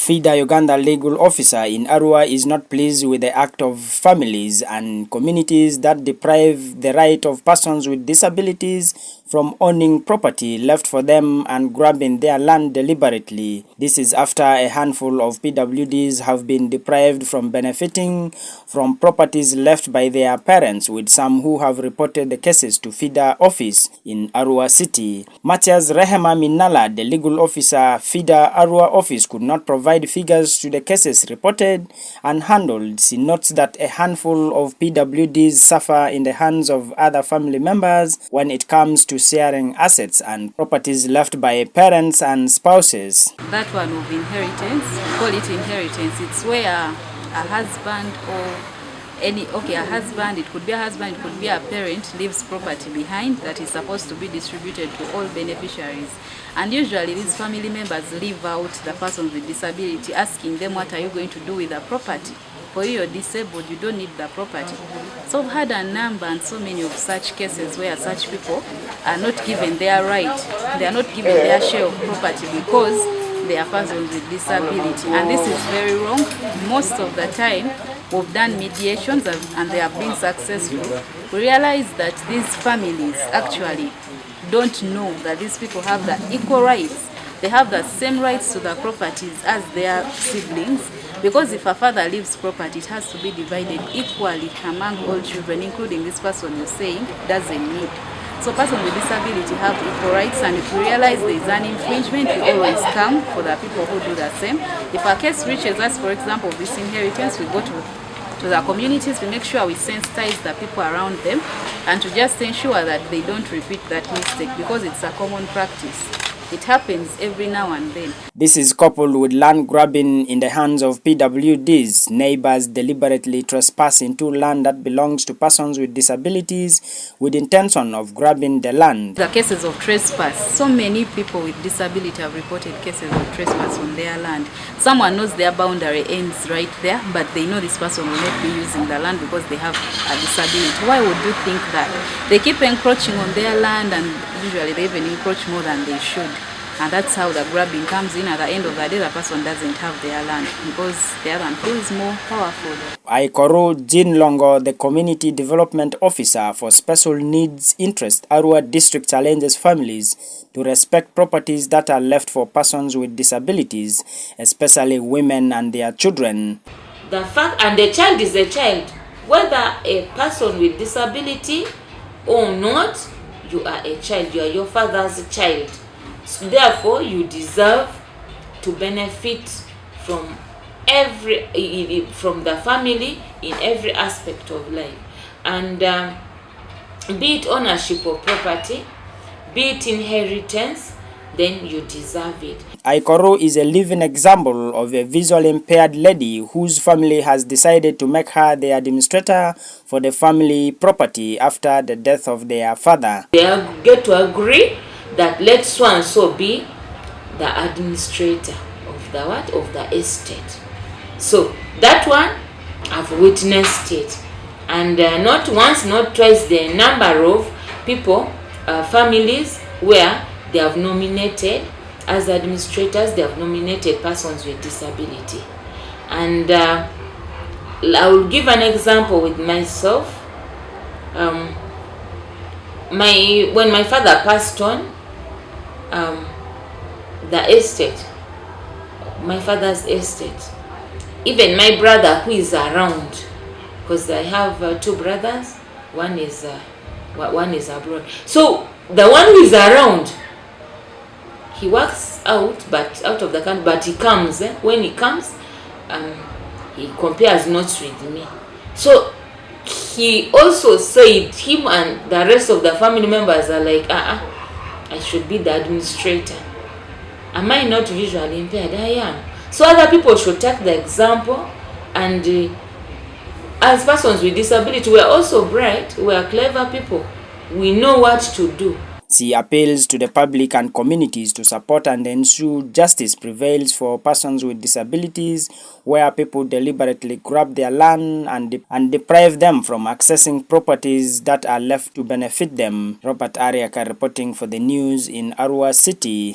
Fida Uganda legal officer in Arua is not pleased with the act of families and communities that deprive the right of persons with disabilities from owning property left for them and grabbing their land deliberately. This is after a handful of Pwds have been deprived from benefiting from properties left by their parents, with some who have reported the cases to Fida office in Arua City. Matthias Rehema Minala, the legal officer Fida Arua office, could not provide figures to the cases reported and handled. She notes that a handful of Pwds suffer in the hands of other family members when it comes to sharing assets and properties left by parents and spouses. That one of inheritance, call it inheritance, it's where a husband or a husband, it could be a husband, it could be a parent, leaves property behind that is supposed to be distributed to all beneficiaries. And usually these family members leave out the persons with disability, asking them, what are you going to do with the property? For you, you're disabled, you don't need the property. So I've had a number and so many of such cases where such people are not given their right, they are not given their share of property because they are persons with disability. And this is very wrong. Most of the time, we've done mediations and they have been successful. We realize that these families actually don't know that these people have the equal rights. They have the same rights to the properties as their siblings, because if a father leaves property, it has to be divided equally among all children, including this person you're saying doesn't need. So persons with disability have equal rights, and if we realize there is an infringement, we always come for the people who do the same. If a case reaches us, for example, this inheritance, we go to the communities, we make sure we sensitize the people around them and to just ensure that they don't repeat that mistake, because it's a common practice. It happens every now and then. This is coupled with land grabbing in the hands of Pwds, neighbors deliberately trespassing to land that belongs to persons with disabilities with intention of grabbing the land. The cases of trespass, so many people with disability have reported cases of trespass on their land. Someone knows their boundary ends right there, but they know this person will not be using the land because they have a disability. Why would you think that? They keep encroaching on their land, and usually they even encroach more than they should. And that's how the grabbing comes in. At the end of the day, the person doesn't have their land because their land feels more powerful. Aikoro Jean Longo, the Community Development Officer for Special Needs Interest Arua District, challenges families to respect properties that are left for persons with disabilities, especially women and their children. The fact, and the child is a child, whether a person with disability or not, you are a child, you are your father's child. So therefore, you deserve to benefit from the family in every aspect of life. And be it ownership of property, be it inheritance, then you deserve it. Aikoro is a living example of a visually impaired lady whose family has decided to make her the administrator for the family property after the death of their father. They get to agree that let so and so be the administrator of the what? Of the estate. So that one, I've witnessed it. And not once, not twice, the number of people, families where they have nominated as administrators, they have nominated persons with disability. And I will give an example with myself. When my father passed on, the estate, my father's estate, even my brother who is around, because I have two brothers, one is abroad. So the one who is around, he works out of the country, but he comes. When he comes, he compares notes with me. So he also said, him and the rest of the family members are like, I should be the administrator. Am I not visually impaired? I am. So other people should take the example, and as persons with disability, we are also bright, we are clever people. We know what to do. She appeals to the public and communities to support and ensure justice prevails for persons with disabilities where people deliberately grab their land and deprive them from accessing properties that are left to benefit them. Robert Ariaka reporting for the news in Arua City.